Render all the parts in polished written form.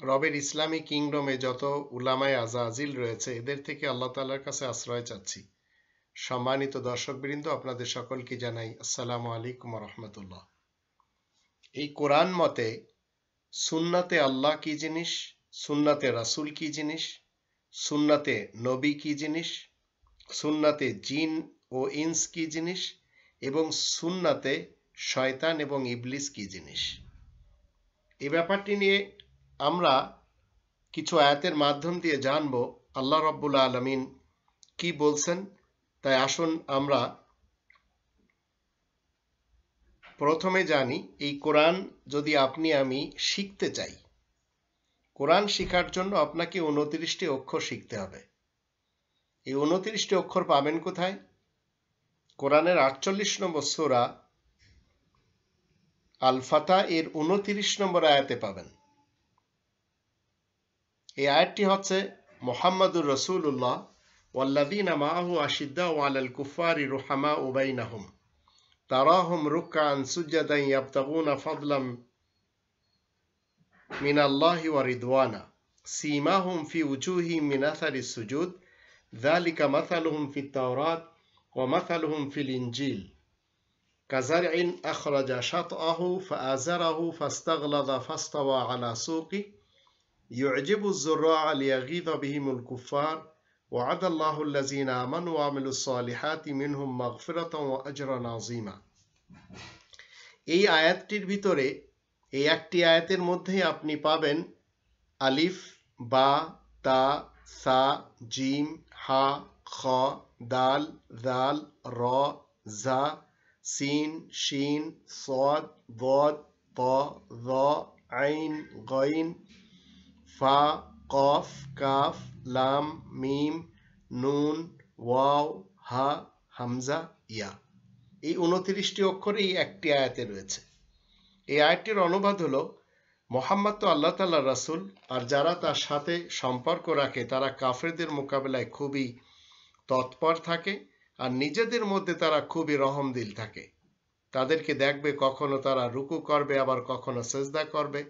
রবের ইসলামী কিংডমে যত উলামায়ে আজাজিল রয়েছে এদের থেকে আল্লাহ তাআলার কাছে আশ্রয় চাচ্ছি। সম্মানিত দর্শকবৃন্দ, আপনাদের সকলকে জানাই আসসালামু আলাইকুম ওয়া রাহমাতুল্লাহ। এই কোরআন মতে সুন্নাতে আল্লাহ কি জিনিস, সুন্নাতে রাসূল কি জিনিস, সুন্নাতে নবী কি জিনিস, সুন্নাতে জিন ও ইনস কি জিনিস এবং সুন্নাতে শয়তান এবং ইবলিস কি জিনিস, এই ব্যাপারটি নিয়ে আমরা কিছু আয়াতের মাধ্যম দিয়ে জানব আল্লাহ রাব্বুল আলামিন কি বলছেন। তাই আসুন আমরা প্রথমে জানি, এই কোরআন যদি আপনি আমি শিখতে চাই, কোরআন শেখার জন্য আপনাকে 29টি অক্ষর শিখতে হবে। এই 29টি অক্ষর পাবেন কোথায়? কোরআনের 48 নম্বর সূরা আল ফাতহ এর 29 নম্বর আয়াতে পাবেন। এই আয়াতটি হচ্ছে মুহাম্মাদুর রাসূলুল্লাহ ওয়াল্লাযীনা মাআহু আশিদ্দাউ আলাল কুফারি রুহামাউ বাইনাহুম তারাহুম রুকআন সুজদান ইয়াবতাগুনা ফাদলাম মিনাল্লাহি ওয়া রিদওয়ানা সীমাহুম ফি উজুহিহিম মিন আসারিস সুজুদ যালিকা মাসালুহুম ফিত তাওরাত ওয়া মাসালুহুম ফিল ইনজিল কাযারইন আখরাজা শাতআহু ফাআযারাহু ফাস্তাগলাযা ফাস্তাওয়া আলা সুকি يعجب الزراع ليغيظ بهم الكفار وعد الله الذين آمنوا وعملوا الصالحات منهم مغفرة وأجرا عظيما। এই আয়াতটির ভিতরে, এই একটি আয়াতের মধ্যেই আপনি পাবেন আলিফ, বা, তা, সা, জিম, হা, খ, দাল, জাল, র, জা, সিন, শিন, সদ, বদ, ত, য, আইন, গইন, ফা, কফ, কাফ, লাম, মিম, নুন, ওয়াও, হা, হামজা, ইয়া। এই 29টি অক্ষর এই একটি আয়াতে রয়েছে। এই আয়াতটির অনুবাদ হলো, মুহাম্মদ তো আল্লাহ তাআলার রাসূল, আর যারা তার সাথে সম্পর্ক রাখে তারা কাফেরদের মোকাবেলায় খুবই তৎপর থাকে আর নিজেদের মধ্যে তারা খুবই রহমদিল থাকে। তাদেরকে দেখবে কখনো তারা রুকু করবে, আবার কখনো সেজদা করবে,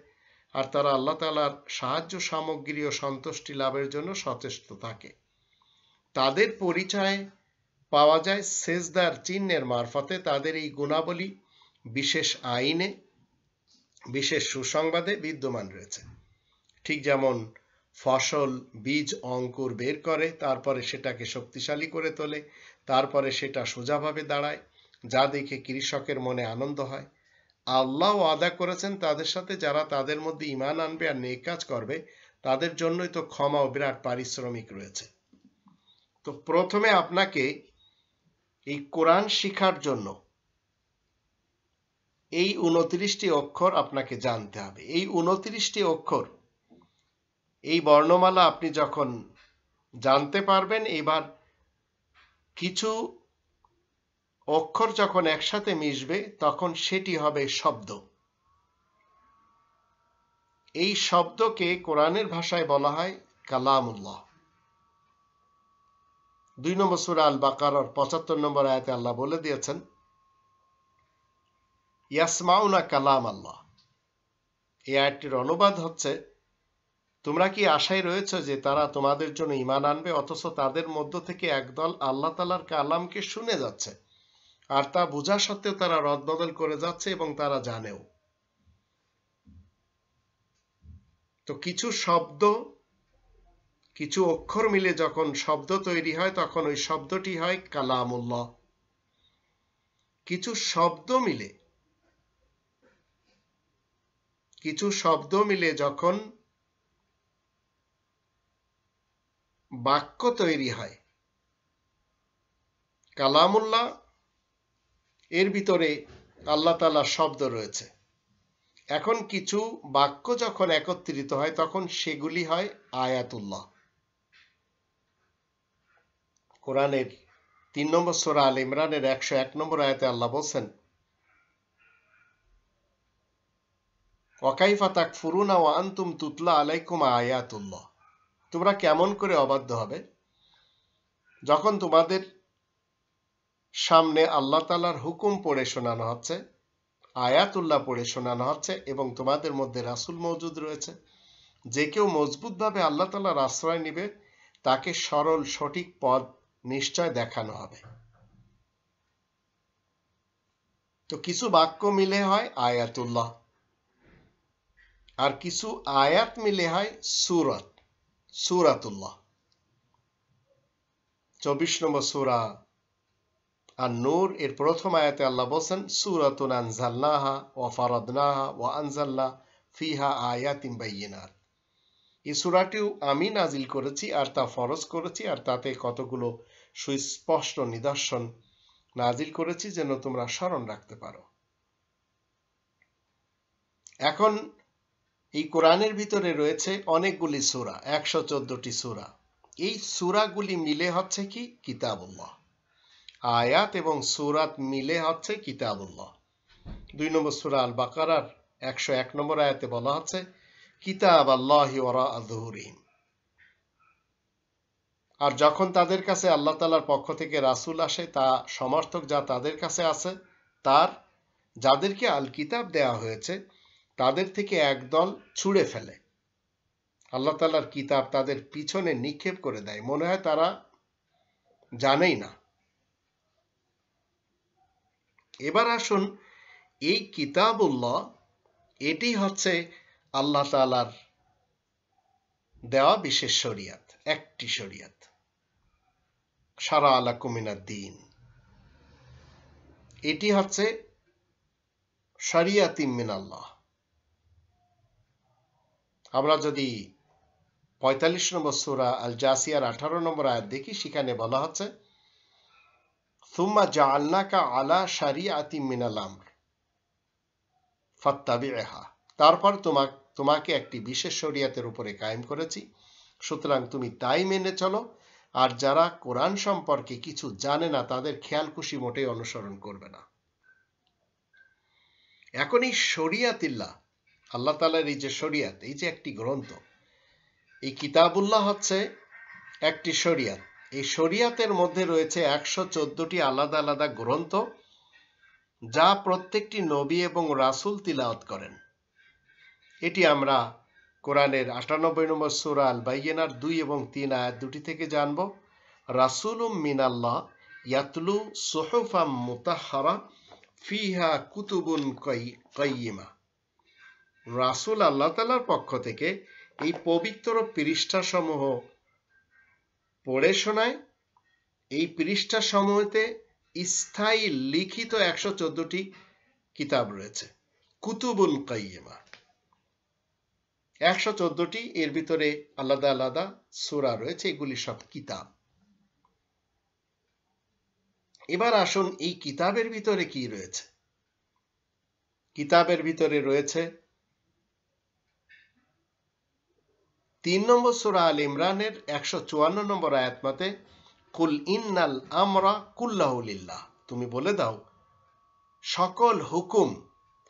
আর তারা আল্লাহ তাআলার সাহায্য সামগ্রী ও সন্তুষ্টি লাভের জন্য সচেষ্ট থাকে। তাদের পরিচয় পাওয়া যায় সেজদার চিহ্নের মারফতে। তাদের এই গুণাবলী বিশেষ আইনে, বিশেষ সুসংবাদে বিদ্যমান রয়েছে। ঠিক যেমন ফসল বীজ অঙ্কুর বের করে, তারপরে সেটাকে শক্তিশালী করে তোলে, তারপরে সেটা সোজাভাবে দাঁড়ায়, যা দেখে কৃষকের মনে আনন্দ হয়। আল্লাহ ওয়াদা করেছেন তাদের সাথে, যারা তাদের মধ্যে ঈমান আনবে আর নেক কাজ করবে তাদের জন্যই তো ক্ষমা ও বিরাট পারিশ্রমিক রয়েছে। তো প্রথমে আপনাকে এই কোরআন শিখার জন্য এই 29টি অক্ষর আপনাকে জানতে হবে। এই 29টি অক্ষর, এই বর্ণমালা আপনি যখন জানতে পারবেন, এবার কিছু অক্ষর যখন একসাথে মিশবে তখন সেটি হবে শব্দ। এই শব্দকে কোরআনের ভাষায় বলা হয় কালামুল্লাহ। 2 নম্বর সূরা আল বাকারার 75 নম্বর আয়াতে আল্লাহ বলে দিয়েছেন, ইয়াসমাউনা কালাম আল্লাহ। এই আয়াতটির অনুবাদ হচ্ছে, তোমরা কি আশায় রয়েছে যে তারা তোমাদের জন্য ঈমান আনবে অথচ তাদের মধ্য থেকে একদল আল্লাহ তাআলার কালামকে শুনে যাচ্ছে, আর তা বোঝা সত্ত্বেও তারা রদবদল করে যাচ্ছে এবং তারা জানেও। তো কিছু শব্দ, কিছু অক্ষর মিলে যখন শব্দ তৈরি হয় তখন ওই শব্দটি হয় কালামুল্লাহ। কিছু শব্দ মিলে যখন বাক্য তৈরি হয়, কালামুল্লাহ এর ভিতরে আল্লাহ তাআলার শব্দ রয়েছে। এখন কিছু বাক্য যখন একত্রিত হয় তখন সেগুলি হয় আয়াতুল্লাহ। কোরআনের 3 নম্বর সূরা আল ইমরানের 101 নম্বর আয়াতে আল্লাহ বলছেন, ওয়া কাইফা তাকফুরুনা ওয়া আনতুম তুতলা আলাইকুম আয়াতুল্লাহ। তোমরা কেমন করে অবাধ্য হবে যখন তোমাদের সামনে আল্লাহ তাআলার হুকুম পড়ে শোনানো হচ্ছে, আয়াতুল্লাহ পড়ে শোনানো হচ্ছে এবং তোমাদের মধ্যে রাসূল মওজুদ রয়েছে। যে কেউ মজবুতভাবে আল্লাহ তাআলার আশ্রয় নিবে তাকে সরল সঠিক পথ নিশ্চয় দেখানো হবে। তো কিছু বাক্য মিলে হয় আয়াতুল্লাহ, আর কিছু আয়াত মিলে হয় সূরাতুল্লাহ। 24 নম্বর সূরা আন-নূর এর প্রথম আয়াতে আল্লাহ বলেন, সূরাতুন আনজালনাহা ওয়া ফারাদনাহা ওয়া আনজালনা ফিহা আয়াতিন বাইয়িনাত। এই সূরাটিও আমি নাজিল করেছি আর তা ফরজ করেছি, আর তাতে কতগুলো সুস্পষ্ট নিদর্শন নাজিল করেছি যেন তোমরা স্মরণ রাখতে পারো। এখন এই কোরআনের ভিতরে রয়েছে অনেকগুলি সূরা, 114টি সূরা। এই সূরাগুলি মিলে হচ্ছে কি কিতাবুল্লাহ। আয়াত এবং সূরাত মিলে হচ্ছে কিতাবুল্লাহ। 2 নম্বর সূরা আল বাকারার 101 নম্বর আয়াতে বলা হচ্ছে কিতাব আল্লাহি ওয়ারা আযহুরিহিম। আর যখন তাদের কাছে আল্লাহ তাআলার পক্ষ থেকে রাসূল আসে, তা সমর্থক যা তাদের কাছে আছে, তার যাদেরকে আল কিতাব দেয়া হয়েছে তাদের থেকে একদল ছুঁড়ে ফেলে। আল্লাহ তাআলার কিতাব তাদের পিছনে নিক্ষেপ করে দেয়, মনে হয় তারা জানেই না। এবার আসুন, এই কিতাবুল্লাহ এটি হচ্ছে আল্লাহ তাআলার দেওয়া বিশেষ শরিয়াত, একটি শরিয়াত। শারা লাকুম মিনাদ দ্বীন, এটি হচ্ছে শরিয়াতিম মিনাল্লাহ। আমরা যদি 45 নম্বর সূরা আল জাসিয়ার 18 নম্বর আয়াত দেখি, সেখানে বলা হচ্ছে সুম্মা জাআলনাকা আলা শারিআতিম মিনাল আমর ফাত্তাবি'হা। তারপর তোমাকে একটি বিশেষ শরিয়াতের উপরে কায়েম করেছি, সুতরাং তুমি তাই মেনে চলো। আর যারা কোরআন সম্পর্কে কিছু জানে না তাদের খেয়াল খুশি মোটেই অনুসরণ করবে না। এখন এই শরিয়াতিল্লাহ, আল্লাহ তাআলার এই যে শরিয়াত, এই যে একটি গ্রন্থ, এই কিতাবুল্লাহ হচ্ছে একটি শরিয়াত। এই শরিয়াতের মধ্যে রয়েছে 114টি আলাদা আলাদা গ্রন্থ, যা প্রত্যেকটি নবী এবং রাসূল তিলাওয়াত করেন। এটি আমরা কোরআনের 98 নম্বর সূরা আল বাইয়িনার 2 এবং 3 আয়াত দুটি থেকে জানব। রাসূলুম মিনাল্লাহ ইয়াতলু সুহুফাম মুতাহহারা ফিহা কুতুবুন কাইয়্যিমা। রাসূল আল্লাহ তাআলার পক্ষ থেকে এই পবিত্র পৃষ্ঠাসমূহ পড়ে শোনায়। এই পৃষ্ঠাসমূহতে স্থায়ী লিখিত 114টি কিতাব রয়েছে, কুতুবুন কাইয়্যিমা। 114টি, এর ভিতরে আলাদা আলাদা সূরা রয়েছে, এগুলি সব কিতাব। এবার আসুন, এই কিতাবের ভিতরে কি রয়েছে? কিতাবের ভিতরে রয়েছে 3 নম্বর সূরা আল ইমরানের 154 নম্বর আয়াত মতে কুল ইন্নাল আমরা কুল্লাহু লিল্লাহ। তুমি বলে দাও সকল হুকুম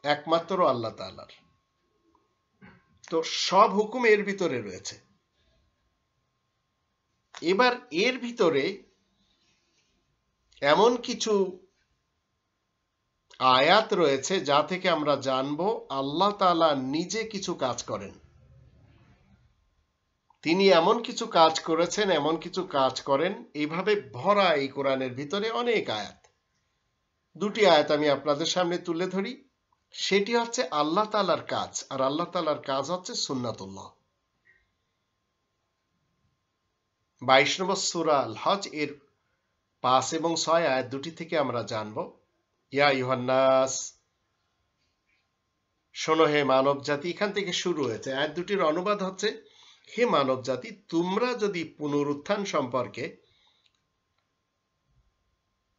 একমাত্র আল্লাহ তাআলার। তো সব হুকুম এর ভিতরে রয়েছে। এবার এর ভিতরে এমন কিছু আয়াত রয়েছে যা থেকে আমরা জানব আল্লাহ তাআলা নিজে কিছু কাজ করেন। তিনি এমন কিছু কাজ করেছেন, এমন কিছু কাজ করেন, এইভাবে ভরা এই কোরআনের ভিতরে অনেক আয়াত। 2টি আয়াত আমি আপনাদের সামনে তুলে ধরি। সেটি হচ্ছে আল্লাহ তাআলার কাজ, আর আল্লাহ তাআলার কাজ হচ্ছে সুন্নাতুল্লাহ। 22 নম্বর সূরা আল হজ এর 5 এবং 6 আয়াত দুটি থেকে আমরা জানব, ইয়া আইয়ুহান নাস, শোনো হে মানব জাতি। এখান থেকে শুরু হয়েছে। আয়াত দুটির অনুবাদ হচ্ছে, হে মানব জাতি, তোমরা যদি পুনরুত্থান সম্পর্কে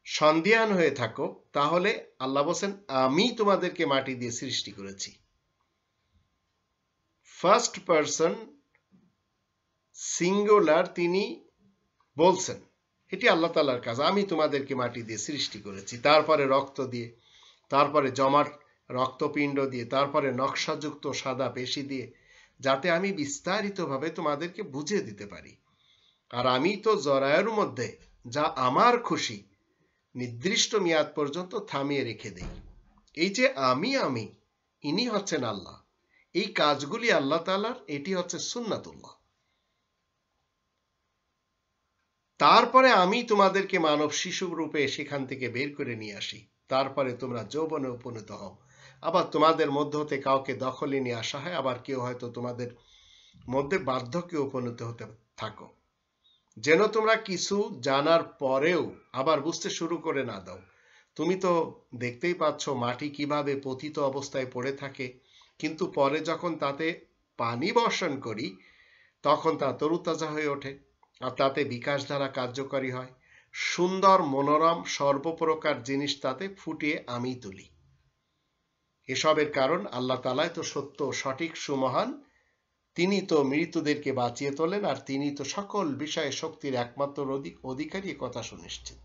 সন্দিহান হয়ে থাকো, তাহলে আল্লাহ বলেন আমি তোমাদেরকে মাটি দিয়ে সৃষ্টি করেছি। ফার্স্ট পারসন সিঙ্গুলার, তিনি বলছেন এটি আল্লাহ তাআলার কাজ, আমি তোমাদেরকে মাটি দিয়ে সৃষ্টি করেছি, তারপরে রক্ত দিয়ে, তারপরে জমাট রক্তপিণ্ড দিয়ে, তারপরে নকশাযুক্ত সাদা পেশি দিয়ে, যাতে আমি বিস্তারিতভাবে তোমাদেরকে বুঝিয়ে দিতে পারি। আর আমি তো জরায়ুর মধ্যে যা আমার খুশি নির্দিষ্ট মেয়াদ পর্যন্ত থামিয়ে রেখে দেই। এই যে আমি, ইনি হচ্ছেন আল্লাহ। এই কাজগুলি আল্লাহ তাআলার, এটি হচ্ছে সুন্নাতুল্লাহ। তারপরে আমি তোমাদেরকে মানব শিশু রূপে সেখান থেকে বের করে নিয়ে আসি, তারপরে তোমরা যৌবনে উপনীত হও, আবার তোমাদের মধ্য হতে কাউকে দখলে নিয়ে আসা হয়, আবার কেউ হয়তো তোমাদের মধ্যে বার্ধক্যে উপনীত হতে থাকো, যেন তোমরা কিছু জানার পরেও আবার বুঝতে শুরু করে না দাও। তুমি তো দেখতেই পাচ্ছ মাটি কিভাবে পতিত অবস্থায় পড়ে থাকে, কিন্তু পরে যখন তাতে পানি বর্ষণ করি তখন তা তরুতাজা হয়ে ওঠে, আর তাতে বিকাশ ধারা কার্যকরী হয়। সুন্দর মনোরম সর্বপ্রকার জিনিস তাতে ফুটিয়ে আমি তুলি। এসবের কারণ আল্লাহ তাআলাই তো সত্য, সঠিক, সুমহান। তিনি তো মৃতদেরকে বাঁচিয়ে তোলেন, আর তিনি তো সকল বিষয়ে শক্তির একমাত্র অধিকারী, কথা সুনিশ্চিত।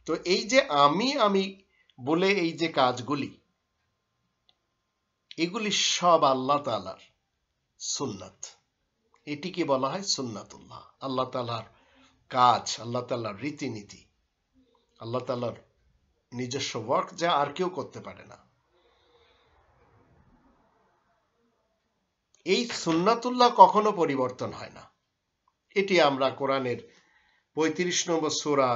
তো এই যে আমি বলে এই যে কাজগুলি, এগুলি সব আল্লাহ তাআলার সুন্নাত। এটিকে বলা হয় সুন্নাতুল্লাহ, আল্লাহ তাআলার কাজ, আল্লাহ তাআলার রীতিনীতি, আল্লাহ তাআলার নিজস্ব ওয়ার্ক, যা আর কেউ করতে পারে না। এই সুন্নাতুল্লাহ কখনো পরিবর্তন হয় না। এটি আমরা কোরআনের 35 নম্বর সূরা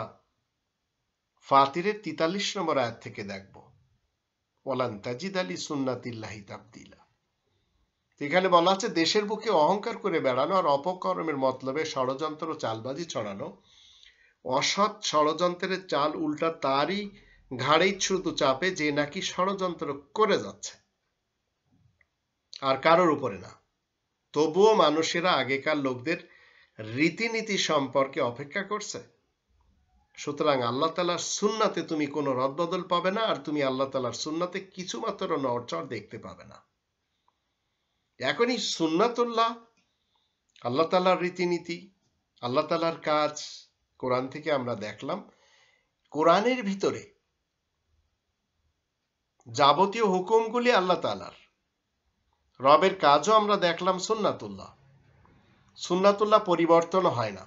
ফাতিরের 43 নম্বর আয়াত থেকে দেখব। ওয়ালান তাজিদা লিসুন্নাতিল্লাহি তাবদীলা। এখানে বলা আছে, দেশের বুকে অহংকার করে বেড়ানো আর অপকর্মের মতলবে ষড়যন্ত্র ও চালবাজি ছড়ানো, অসৎ ষড়যন্ত্রের চাল উল্টা তারই ঘাড়েই শুধু চাপে যে নাকি ষড়যন্ত্র করে যাচ্ছে, আর কারোর উপরে না। তবুও মানুষেরা আগেকার লোকদের রীতিনীতি সম্পর্কে অপেক্ষা করছে। সুতরাং আল্লাহ তাআলার সুন্নাতে তুমি কোনো রদবদল পাবে না, আর তুমি আল্লাহ তাআলার সুন্নাতে কিছুমাত্র নড়চড় দেখতে পাবে না। এখনই সুন্নাতুল্লাহ, আল্লাহ তাআলার রীতিনীতি, আল্লাহ তাআলার কাজ, কোরআন থেকে আমরা দেখলাম। কোরআনের ভিতরে যাবতীয় হুকুমগুলি আল্লাহ তাআলার, রবের কাজও আমরা দেখলাম সুন্নাতুল্লাহ। সুন্নাতুল্লাহ পরিবর্তন হয় না।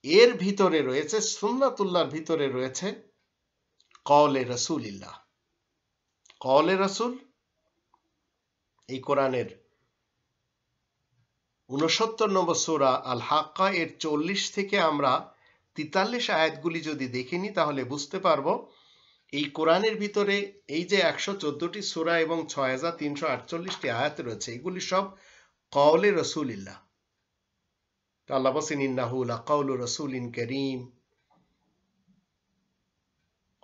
এর ভিতরে রয়েছে, সুন্নাতুল্লাহর ভিতরে রয়েছে কওলে রাসূলিল্লাহ। কওলে রাসূল এই কোরআনের 69 নম্বর সূরা আল হাক্কা এর 40 থেকে আমরা 43 আয়াতগুলি যদি দেখে নিই তাহলে বুঝতে পারবো এই কোরআনের ভিতরে এই যে 114টি সূরা এবং 6348টি আয়াত রয়েছে, এগুলি সব কওলে রাসূলিল্লাহ। আল্লাহ বলেন, ইন্নাহু লাকাউলু রাসূলিন কারীম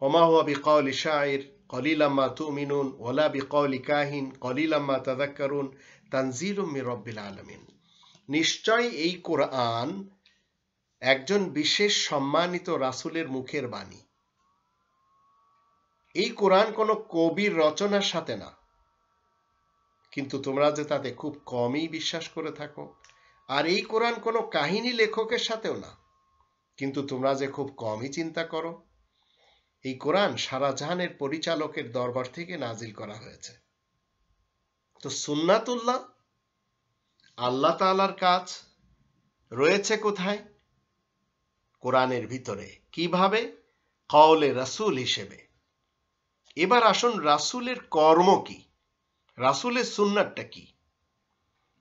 ওমা হুয়া বিকাউলি শাইর কলিলাম মা তুমিনুন ওয়ালা বিকাউলি কাহিন কলিলাম মা তাযাক্কারুন তানজিলুম মির রাব্বিল আলামিন। নিশ্চয় এই কোরআন একজন বিশেষ সম্মানিত রাসূলের মুখের বাণী। এই কোরআন কোনো কবির রচনার সাথে না, কিন্তু তোমরা যে তাতে খুব কমই বিশ্বাস করে থাকো। আর এই কোরআন কোনো কাহিনী লেখকের সাথেও না, কিন্তু তোমরা যে খুব কমই চিন্তা করো। এই কোরআন সারা জাহানের পরিচালকের দরবার থেকে নাজিল করা হয়েছে। তো সুন্নাতুল্লাহ, আল্লাহ তাআলার কাজ রয়েছে কোথায়? কোরআনের ভিতরে। কিভাবে? কওলে রাসূল হিসেবে। এবার আসুন, রাসূলের কর্ম কি, রাসূলের সুন্নাতটা কি?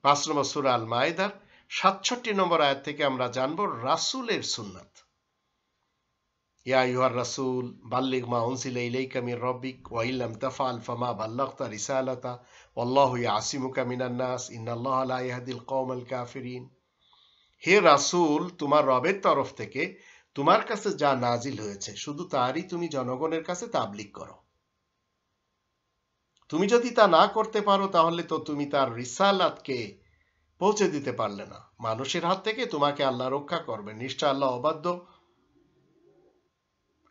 5 নম্বর সূরা আল মায়েদার 67 নম্বর আয়াত থেকে আমরা জানবো রাসূলের সুন্নাত। ইয়া আইয়ুহার রাসূল বাল্লিগ মা উনজিলা ইলাইকা মির রাব্বিক ওয়া ইল্লাম তাফআল ফামা বাল্লাগতা রিসালাতা ওয়াল্লাহু ইয়াসিমুকা মিনান নাস ইন্নাল্লাহা লা ইয়াহদিল কওমাল কাফিরিন। হে রাসূল, তোমার রবের তরফ থেকে তোমার কাছে যা নাজিল হয়েছে শুধু তারই তুমি জনগণের কাছে তাবলীগ করো। তুমি যদি তা না করতে পারো তাহলে তো তুমি তার রিসালাতকে পৌঁছে দিতে পারলে না। মানুষের হাত থেকে তোমাকে আল্লাহ রক্ষা করবেন। নিশ্চয় আল্লাহ অবাধ্য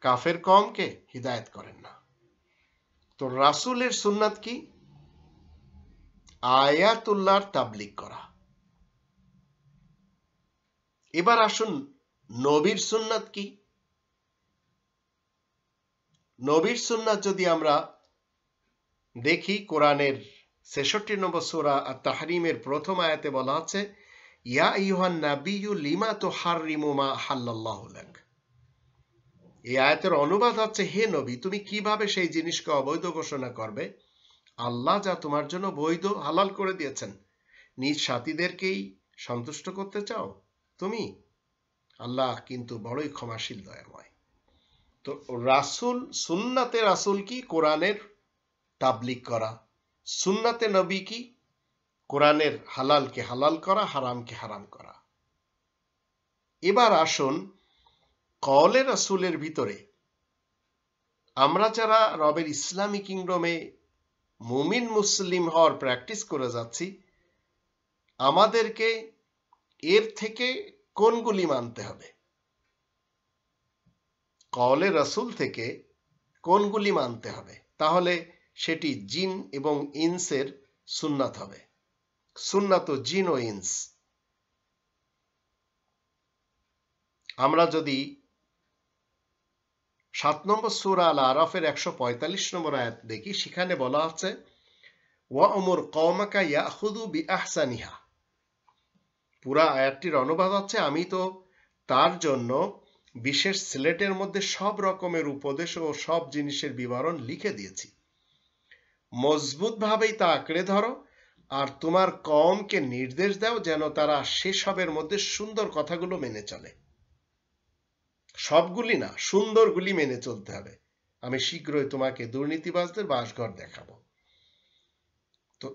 কাফের কওমকে হিদায়াত করেন না। তো রাসূলের সুন্নাত কি? আয়াতুল্লাহর তাবলীগ করা। এবার আসুন, নবীর সুন্নাত কি? নবীর সুন্নাত যদি আমরা দেখি, কোরআনের 66 নম্বর সূরা আত-তাহরীমের প্রথম আয়াতে বলা আছে, ইয়া আইয়ুহান নাবিয়্যু লিমা তুহাররিমু মা আহাল্লাল্লাহু লাক। এই আয়াতের অনুবাদ হচ্ছে, হে নবী, তুমি কিভাবে সেই জিনিসকে অবৈধ ঘোষণা করবে আল্লাহ যা তোমার জন্য বৈধ হালাল করে দিয়েছেন, নিজ সাথীদেরকেই সন্তুষ্ট করতে চাও তুমি? আল্লাহ কিন্তু বড়ই ক্ষমাশীল, দয়াময়। তো রাসূল, সুন্নাতে রাসূল কি? কোরআনের তাবলীগ করা। সুন্নাতে নবী কি? কোরআনের হালালকে হালাল করা, হারামকে হারাম করা। এবার আসুন কওলে রাসূলের ভিতরে আমরা যারা রবের ইসলামী কিংডমে মুমিন মুসলিম হওয়ার প্র্যাকটিস করে যাচ্ছি, আমাদেরকে এর থেকে কোনগুলি মানতে হবে? কওলে রাসূল থেকে কোনগুলি মানতে হবে? তাহলে সেটি জিন এবং ইনসের সুন্নাত হবে। সুন্নাত জিন ও ইনস। আমরা যদি 7 নম্বর সূরা আল আরাফের 145 নম্বর আয়াত দেখি, সেখানে বলা আছে ওয়া'মুর কওমাকা ইয়াখুযু বিআহসানিহা। পুরা আয়াতটির অনুবাদ হচ্ছে, আমি তো তার জন্য বিশেষ সিলেটের মধ্যে সব রকমের উপদেশ ও সব জিনিসের বিবরণ লিখে দিয়েছি। মজবুতভাবেই তা আঁকড়ে ধরো আর তোমার কওমকে নির্দেশ দাও যেন তারা সেসবের মধ্যে সুন্দর কথাগুলো মেনে চলে। সবগুলি না, সুন্দরগুলি মেনে চলতে হবে। আমি শীঘ্রই তোমাকে দুর্নীতিবাজদের বাসঘর দেখাবো। তো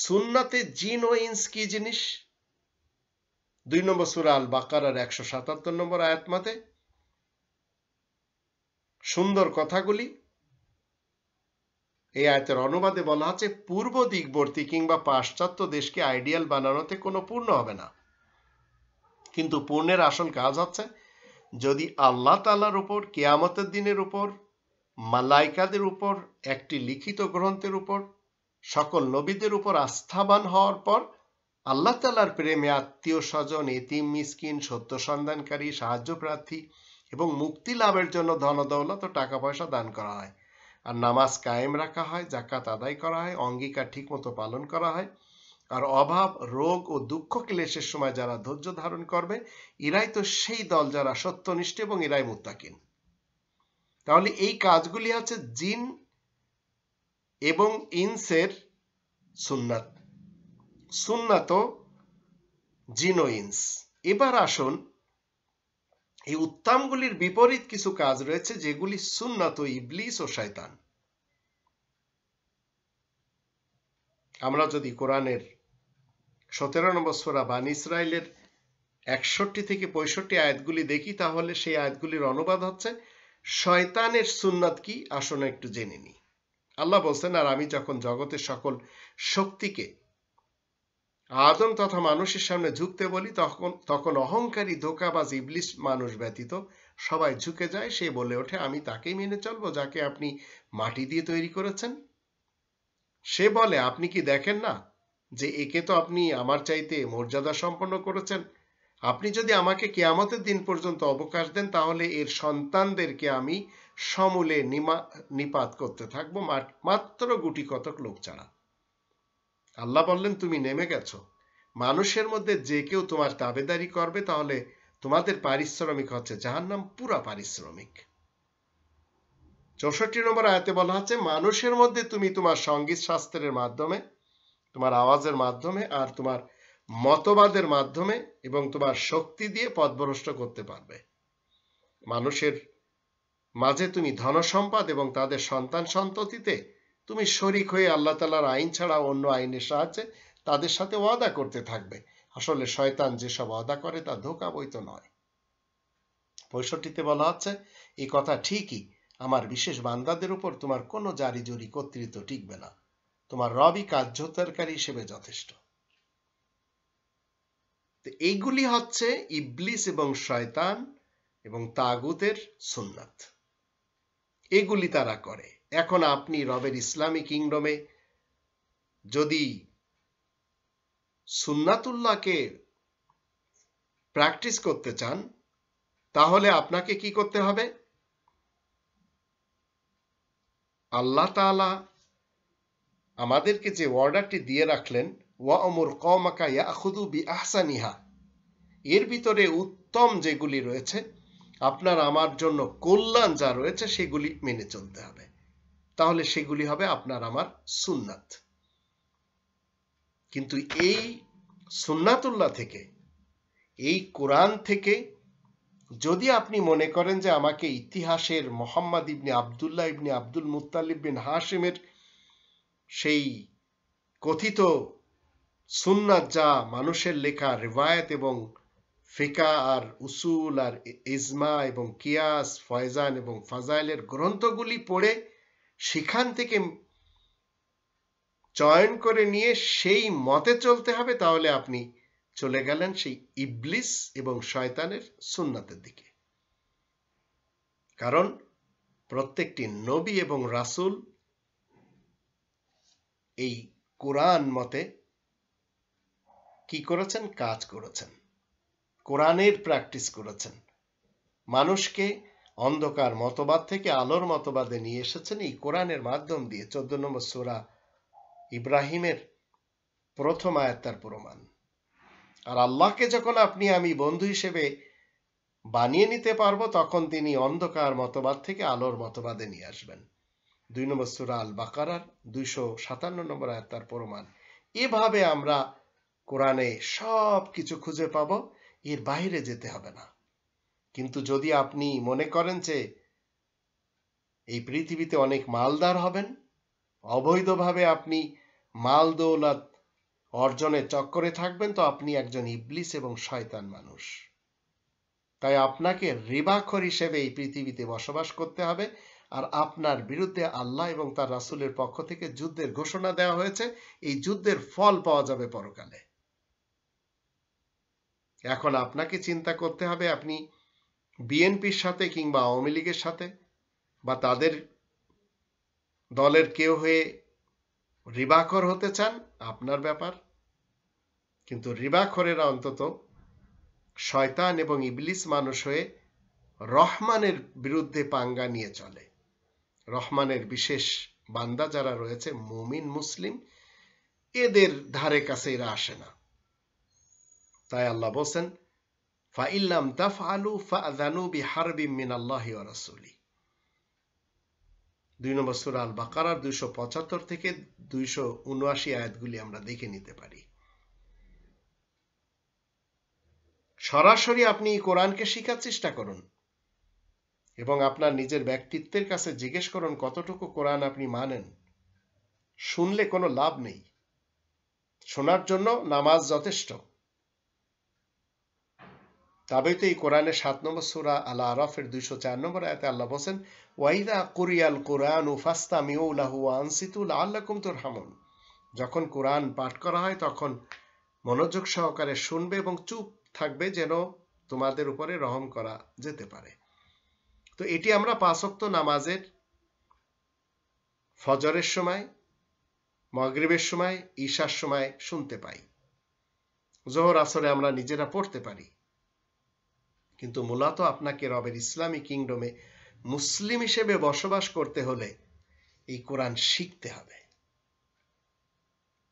সুন্নাতে জিন ও ইনস কি জিনিস? 2 নম্বর সূরা আল বাকারার 177 নম্বর আয়াত মতে সুন্দর কথাগুলি, এই আয়াতের অনুবাদে বলা আছে পূর্ব দিকবর্তী কিংবা পাশ্চাত্য দেশকে আইডিয়াল বানানোতে কোনো পূর্ণ হবে না, কিন্তু পূর্ণের আসল কাজ হচ্ছে যদি আল্লাহ তাআলার উপর, কিয়ামতের দিনের উপর, মালাইকাদের উপর, একটি লিখিত গ্রন্থের উপর, সকল নবীদের উপর আস্থাবান হওয়ার পর আল্লাহ তাআলার প্রেমে আত্মীয় স্বজন, এতিম মিসকিন, সত্য সন্ধানকারী, সাহায্য প্রার্থী এবং মুক্তি লাভের জন্য ধন দৌলত ও টাকা পয়সা দান করা হয়, আর নামাজ কায়েম রাখা হয়, যাকাত আদায় করা হয়, অঙ্গীকার ঠিকমতো পালন করা হয়, আর অভাব, রোগ ও দুঃখ ক্লেশের সময় যারা ধৈর্য ধারণ করবে, এরাই তো সেই দল যারা সত্যনিষ্ঠ এবং এরাই মুত্তাকিন। তাহলে এই কাজগুলি আছে জিন এবং ইনসের সুন্নাত। সুন্নাত জিন ও ইনস। এবার আসুন এই উত্তমগুলির বিপরীত কিছু কাজ রয়েছে যেগুলি সুন্নাত ইবলিস ও শয়তান। আমরা যদি কোরআনের 17 নম্বর সূরা বনী ইসরাইলের 61 থেকে 65 আয়াতগুলি দেখি, তাহলে সেই আয়াতগুলির অনুবাদ হচ্ছে শয়তানের সুন্নাত কি, আসুন একটু জেনে নিই। আল্লাহ বলছেন, আর আমি যখন জগতের সকল শক্তিকে আদম তথা মানুষের সামনে ঝুঁকতে বলি, তখন অহংকারী ধোঁকাবাজ ইবলিস মানুষ ব্যতীত সবাই ঝুঁকে যায়। সে বলে ওঠে, আমি তাকেই মেনে চলবো যাকে আপনি মাটি দিয়ে তৈরি করেছেন। সে বলে, আপনি কি দেখেন না যে একে তো আপনি আমার চাইতে মর্যাদা সম্পন্ন করেছেন? আপনি যদি আমাকে কিয়ামতের দিন পর্যন্ত অবকাশ দেন, তাহলে এর সন্তানদেরকে আমি সমূলে নিপাত করতে থাকবো, মাত্র গুটি কতক লোক ছাড়া। আল্লাহ বললেন, তুমি নেমে গেছো। মানুষের মধ্যে যে কেউ তোমার তাবেদারি করবে, তাহলে তোমাদের পারিশ্রমিক হচ্ছে জাহান্নাম, পুরা পারিশ্রমিক। 64 নম্বর আয়াতে বলা হচ্ছে, মানুষের মধ্যে তুমি তোমার সঙ্গীত শাস্ত্রের মাধ্যমে, তোমার আওয়াজের মাধ্যমে আর তোমার মতবাদের মাধ্যমে এবং তোমার শক্তি দিয়ে পথভ্রষ্ট করতে পারবে। মানুষের মাঝে তুমি ধনসম্পদ এবং তাদের সন্তান সন্ততিতে তুমি শরীক হয়ে আল্লাহ তাআলার আইন ছাড়া অন্য আইনের সাহায্যে তাদের সাথে ওয়াদা করতে থাকবে। আসলে শয়তান যেসব ওয়াদা করে তা ধোঁকা বইতো নয়। 65-তে বলা হচ্ছে, এই কথা ঠিকই, আমার বিশেষ বান্দাদের উপর তোমার কোনো জারি জুরি কর্তৃত্ব টিকবে না, তোমার রবই কার্যকরী হিসেবে যথেষ্ট। এইগুলি হচ্ছে ইবলিস এবং শয়তান এবং তাগুতের সুন্নাত। এগুলি তারা করে। এখন আপনি রবের ইসলামী কিংডমে যদি সুন্নাতুল্লাহকে প্র্যাকটিস করতে চান, তাহলে আপনাকে কি করতে হবে? আল্লাহ তাআলা আমাদেরকে যে অর্ডারটি দিয়ে রাখলেন, ওয়া'মুর কওমাকা ইয়াখুযু বিআহসানিহা, এর ভিতরে উত্তম যেগুলি রয়েছে, আপনার আমার জন্য কল্যাণ যা রয়েছে, সেগুলি মেনে চলতে হবে। তাহলে সেগুলি হবে আপনার আমার সুন্নাত। কিন্তু এই সুন্নাতুল্লাহ থেকে, এই কোরআন থেকে যদি আপনি মনে করেন যে আমাকে ইতিহাসের মোহাম্মদ ইবনে আবদুল্লাহ ইবনে আব্দুল মুত্তালিব বিন হাশিমের সেই কথিত সুন্নাত, যা মানুষের লেখা রিওয়ায়াত এবং ফিকা আর উসুল আর ইজমা এবং কিয়াস, ফয়জান এবং ফাজাইলের গ্রন্থগুলি পড়ে সেখান থেকে চয়ন করে নিয়ে সেই মতে চলতে হবে, তাহলে আপনি চলে গেলেন সেই ইবলিস এবং শয়তানের সুন্নাতের দিকে। কারণ প্রত্যেকটি নবী এবং রাসূল এই কোরআন মতে কি করেছেন? কাজ করেছেন, কোরআনের প্র্যাকটিস করেছেন, মানুষকে অন্ধকার মতবাদ থেকে আলোর মতবাদে নিয়ে এসেছেন এই কোরআনের মাধ্যম দিয়ে। 14 নম্বর সূরা ইব্রাহিমের প্রথম আয়াত তার প্রমাণ। আর আল্লাহকে যখন আপনি আমি বন্ধু হিসেবে বানিয়ে নিতে পারবো, তখন তিনি অন্ধকার মতবাদ থেকে আলোর মতবাদে নিয়ে আসবেন। 2 নম্বর সূরা আল বাকারার 257 নম্বর আয়াত তার প্রমাণ। এভাবে আমরা কোরআনে সব কিছু খুঁজে পাবো, এর বাইরে যেতে হবে না। কিন্তু যদি আপনি মনে করেন যে এই পৃথিবীতে অনেক মালদার হবেন, অবৈধভাবে আপনি মাল দৌলত অর্জনের চক্করে থাকবেন, তো আপনি একজন ইবলিস এবং শয়তান মানুষ। তাই আপনাকে রিবাখোর হিসেবে এই পৃথিবীতে বসবাস করতে হবে। আর আপনার বিরুদ্ধে আল্লাহ এবং তার রাসূলের পক্ষ থেকে যুদ্ধের ঘোষণা দেওয়া হয়েছে, এই যুদ্ধের ফল পাওয়া যাবে পরকালে। এখন আপনাকে চিন্তা করতে হবে, আপনি বিএনপির সাথে কিংবা আওয়ামী লীগের সাথে বা তাদের দলের কেউ হয়ে রিবাখোর হতে চান, আপনার ব্যাপার। কিন্তু রিবাখোরেরা অন্তত শয়তান এবং ইবলিস মানুষ হয়ে রহমানের বিরুদ্ধে পাঙ্গা নিয়ে চলে। রহমানের বিশেষ বান্দা যারা রয়েছে, মুমিন মুসলিম, এদের ধারে কাছে এরা আসে না। তাই আল্লাহ বলেন, ফাইল্লাম তাফআলু ফাআযানু বিহারবিম মিনাল্লাহি ওয়া রাসূলি। 2 নম্বর সূরা আল বাকারার 275 থেকে 279 আয়াতগুলি আমরা দেখে নিতে পারি। সরাসরি আপনি কোরআনকে শেখার চেষ্টা করুন এবং আপনার নিজের ব্যক্তিত্বের কাছে জিজ্ঞেস করুন কতটুকু কোরআন আপনি মানেন। শুনলে কোনো লাভ নেই, শোনার জন্য নামাজ যথেষ্ট। তবেই তো এই কোরআনের 7 নম্বর সূরা আল আরাফের 204 নম্বর আয়াতে আল্লাহ বলেন, ওয়াইদা কুরিয়াল কুরআনু ফাসতামিউ লাহু ওয়া আনসিতু লাআল্লাকুম তুরহামুন। যখন কোরআন পাঠ করা হয় তখন মনোযোগ সহকারে শুনবে এবং চুপ থাকবে, যেন তোমাদের উপরে রহম করা যেতে পারে। তো এটি আমরা 5 ওয়াক্ত নামাজের ফজরের সময়, মাগরিবের সময়, ঈশার সময় শুনতে পাই। যোহর আসরে আমরা নিজেরা পড়তে পারি। কিন্তু মূলত আপনাকে রবের ইসলামী কিংডমে মুসলিম হিসেবে বসবাস করতে হলে এই কোরআন শিখতে হবে।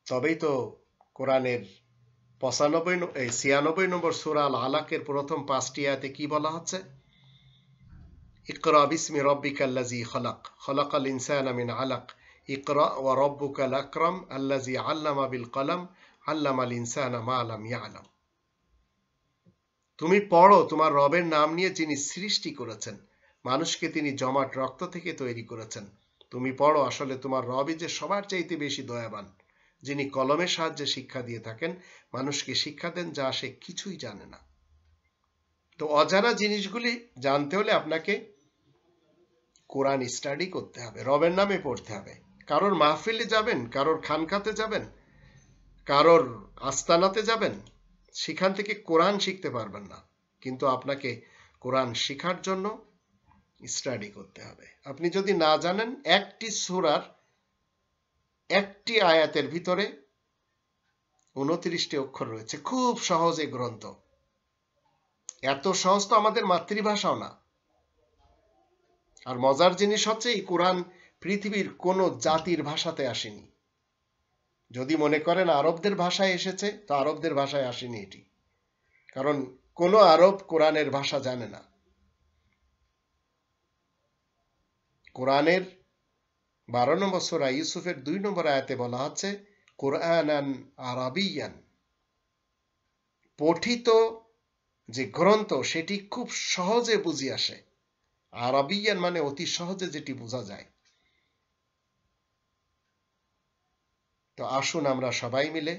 তবেই তো কোরআনের 96 নম্বর সূরা আল আলাকের প্রথম 5টি আয়াতে কি বলা হচ্ছে? ইকরা বিসমি রাব্বিকাল্লাযী খালাক, খালাকাল ইনসানা মিন আলাক, ইকরা ওয়া রাব্বুকাল আকরাম আল্লাযী আল্লামা বিল কলম, আল্লামাল ইনসানা মা লাম ইয়ালাম। তুমি পড়ো তোমার রবের নাম নিয়ে, যিনি সৃষ্টি করেছেন, মানুষকে তিনি জমাট রক্ত থেকে তৈরি করেছেন। তুমি পড়ো, আসলে তোমার রবই যে সবার চাইতে বেশি দয়াবান, যিনি কলমের সাহায্যে শিক্ষা দিয়ে থাকেন, মানুষকে শিক্ষা দেন যা সে কিছুই জানে না। তো অজানা জিনিসগুলি জানতে হলে আপনাকে কোরআন স্টাডি করতে হবে, রবের নামে পড়তে হবে। কারোর মাহফিলে যাবেন, কারোর খানকাতে যাবেন, কারোর আস্তানাতে যাবেন, সেখান থেকে কোরআন শিখতে পারবেন না। কিন্তু আপনাকে কোরআন শেখার জন্য স্টাডি করতে হবে। আপনি যদি না জানেন, একটি সূরার একটি আয়াতের ভিতরে 29টি অক্ষর রয়েছে, খুব সহজ এই গ্রন্থ। এত সহজ তো আমাদের মাতৃভাষাও না। আর মজার জিনিস হচ্ছে, এই কোরআন পৃথিবীর কোনো জাতির ভাষাতে আসেনি। যদি মনে করেন আরবদের ভাষায় এসেছে, তো আরবদের ভাষায় আসেনি এটি, কারণ কোনো আরব কোরআনের ভাষা জানে না। কোরআনের 12 নম্বর সূরা ইউসুফের 2 নম্বর আয়াতে বলা হচ্ছে কুরআনান আরাবিয়ান, পঠিত যে গ্রন্থ সেটি খুব সহজে বুঝি আসে। আরাবিয়ান মানে অতি সহজে যেটি বোঝা যায়। তো আসুন আমরা সবাই মিলে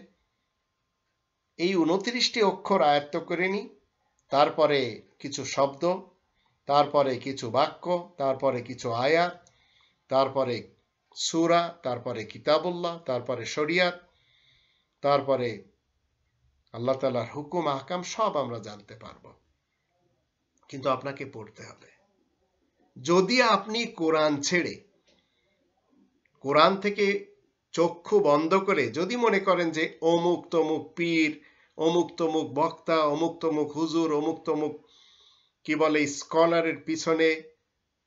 এই 29টি অক্ষর আয়ত্ত করে নিই, তারপরে কিছু শব্দ, তারপরে কিছু বাক্য, তারপরে কিছু আয়াত, তারপরে সূরা, তারপরে কিতাবুল্লাহ, তারপরে শরিয়াত, তারপরে আল্লাহ তাআলার হুকুম আহকাম সব আমরা জানতে পারবো। কিন্তু আপনাকে পড়তে হবে। যদি আপনি কোরআন ছেড়ে, কোরআন থেকে চক্ষু বন্ধ করে যদি মনে করেন যে অমুক তমুক পীর, অমুক তমুক বক্তা, অমুক তমুক হুজুর, অমুক তমুক কি বলে স্কলারের পিছনে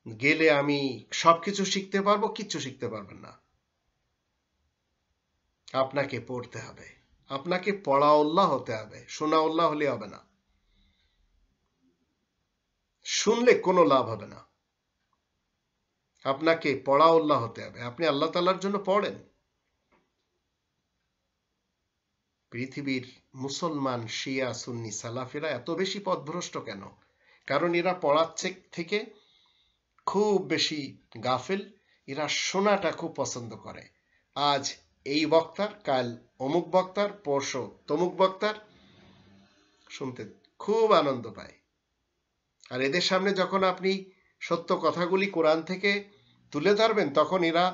গেলে আমি সবকিছু শিখতে পারবো, কিচ্ছু শিখতে পারবেন না। আপনাকে পড়তে হবে, আপনাকে পড়াউল্লাহ হতে হবে, শোনাউল্লাহ হলে হবে না। শুনলে কোনো লাভ হবে না, আপনাকে পড়াউল্লাহ হতে হবে। আপনি আল্লাহ তাআলার জন্য পড়েন। পৃথিবীর মুসলমান, শিয়া, সুন্নি, সালাফিরা এত বেশি পথভ্রষ্ট কেন? কারণ এরা পড়াচ্ছে থেকে খুব বেশি গাফেল। এরা শোনাটা খুব পছন্দ করে। আজ এই বক্তার, কাল অমুক বক্তার, পরশু তমুক বক্তার, শুনতে খুব আনন্দ পায়। আর এদের সামনে যখন আপনি সত্য কথাগুলি কোরআন থেকে তুলে ধরবেন, তখন এরা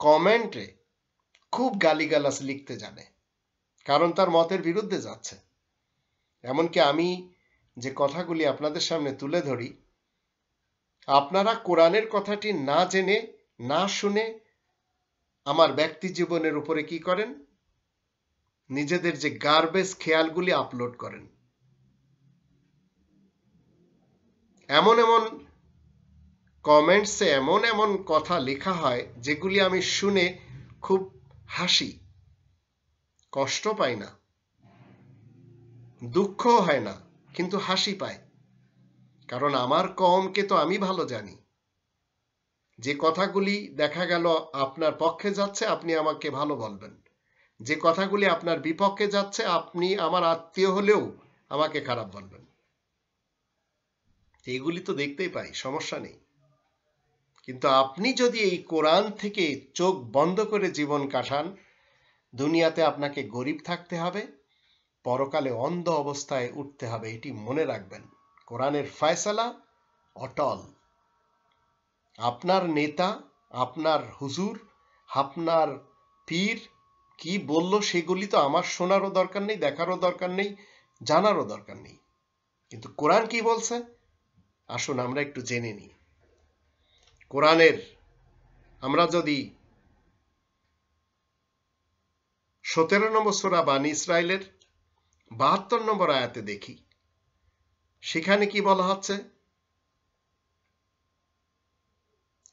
কমেন্টে খুব গালিগালাজ লিখতে জানে, কারণ তার মতের বিরুদ্ধে যাচ্ছে। এমনকি আমি যে কথাগুলি আপনাদের সামনে তুলে ধরি, আপনারা কোরআনের কথাটি না জেনে, না শুনে আমার ব্যক্তি জীবনের উপরে কি করেন? নিজেদের যে গার্বেজ খেয়ালগুলি আপলোড করেন। এমন এমন কমেন্টসে এমন এমন কথা লেখা হয় যেগুলি আমি শুনে খুব হাসি, কষ্ট পাই না, দুঃখ হয় না, কিন্তু হাসি পায়। কারণ আমার কওমকে তো আমি ভালো জানি। যে কথাগুলি দেখা গেল আপনার পক্ষে যাচ্ছে, আপনি আমাকে ভালো বলবেন। যে কথাগুলি আপনার বিপক্ষে যাচ্ছে, আপনি আমার আত্মীয় হলেও আমাকে খারাপ বলবেন। এগুলি তো দেখতেই পাই, সমস্যা নেই। কিন্তু আপনি যদি এই কোরআন থেকে চোখ বন্ধ করে জীবন কাটান, দুনিয়াতে আপনাকে গরিব থাকতে হবে, পরকালে অন্ধ অবস্থায় উঠতে হবে। এটি মনে রাখবেন। কোরআনের ফয়সালা অটল। আপনার নেতা, আপনার হুজুর, আপনার পীর কি বলল সেগুলি তো আমার শোনারও দরকার নেই, দেখারও দরকার নেই, জানারও দরকার নেই। কিন্তু কোরআন কি বলছে আসুন আমরা একটু জেনে নিই। কোরআনের আমরা যদি 17 নম্বর সূরা বানী ইসরাইলের 72 নম্বর আয়াতে দেখি, সেখানে কি বলা হচ্ছে?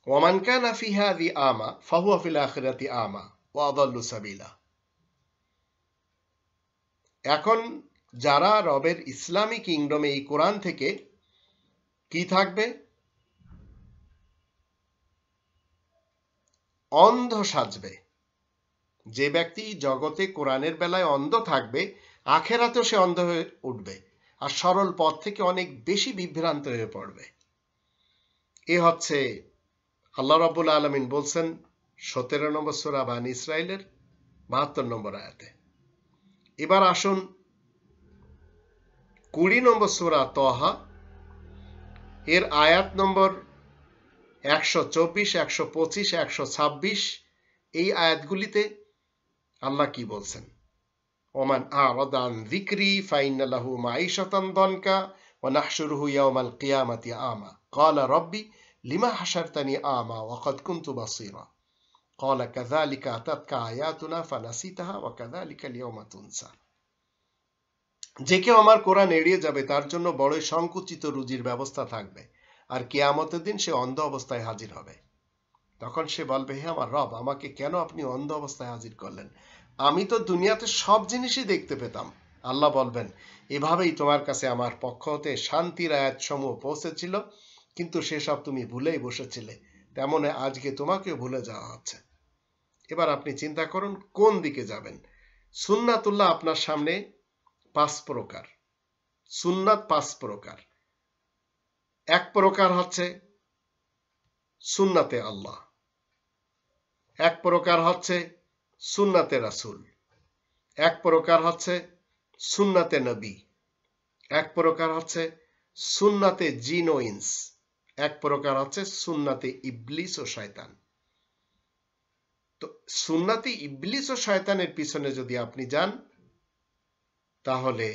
ওয়ামান কানা ফি হাযি আমা ফাহুয়া ফিল আখিরাতি আমা ওয়া আযাল্লু সাবিলা। এখন যারা রবের ইসলামী কিংডমে এই কোরআন থেকে কি থাকবে? অন্ধ সাজবে। যে ব্যক্তি জগতে কোরআনের বেলায় অন্ধ থাকবে, আখেরাতেও সে অন্ধ হয়ে উঠবে আর সরল পথ থেকে অনেক বেশি বিভ্রান্ত হয়ে পড়বে। এ হচ্ছে আল্লাহ রাব্বুল আলামিন বলছেন 17 নম্বর সূরা বানী ইসরাইলের 72 নম্বর আয়াতে। এবার আসুন 20 নম্বর সূরা তহা এর আয়াত নম্বর 124, 125, 126 এই আয়াতগুলিতে আল্লাহ কি বলছেন? ওমান আ'রাদা আন যিকরি ফাইন্না লাহু মাঈশাতান দানকা ওয়া নাহশুরুহু ইয়াওমাল কিয়ামাতি আমা ক্বালা রাব্বি লিমা হাশারতানি আমা ওয়া ক্বাদ কুনতু বাসীরা ক্বালা কাযালিকা আতাতকা আয়াতুনা ফানাসিতাহা ওয়া কাযালিকা আল-ইয়াওমা তুনসা। যে কেউ আমার কোরআন এড়িয়ে যাবে তার জন্য বড়ই সংকুচিত রুজির ব্যবস্থা থাকবে, আর কিয়ামতের দিন সে অন্ধ অবস্থায় হাজির হবে। তখন সে বলবে, হে আমার রব, আমাকে কেন আপনি অন্ধ অবস্থায় হাজির করলেন? আমি তো দুনিয়াতে সব জিনিসই দেখতে পেতাম। আল্লাহ বলবেন, এভাবেই তোমার কাছে আমার পক্ষ হতে শান্তির আয়াত সমূহ পৌঁছেছিল, কিন্তু সেসব তুমি ভুলেই বসেছিলে। তেমন আজকে তোমাকেও ভুলে যাওয়া হচ্ছে। এবার আপনি চিন্তা করুন কোন দিকে যাবেন। সুন্নাতুল্লাহ আপনার সামনে 5 প্রকার। সুন্নাত 5 প্রকার। এক প্রকার হচ্ছে সুন্নাতে আল্লাহ, এক প্রকার হচ্ছে সুন্নাতে রাসূল, এক প্রকার হচ্ছে সুন্নাতে নবী, এক প্রকার হচ্ছে সুন্নাতে জিন ও ইনস, এক প্রকার হচ্ছে সুন্নাতে ইবলিস ও শয়তান। তো সুন্নাতে ইবলিস ও শয়তানের পিছনে যদি আপনি যান তাহলে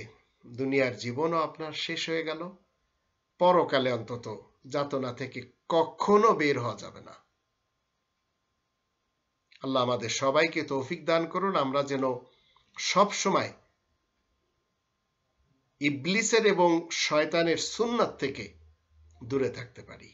দুনিয়ার জীবনও আপনার শেষ হয়ে গেল, পরকালে অন্তত যাতনা থেকে কখনো বের হওয়া যাবে না। আল্লাহ আমাদের সবাইকে তৌফিক দান করুন, আমরা যেন সব সময় ইবলিসের এবং শয়তানের সুন্নাত থেকে দূরে থাকতে পারি।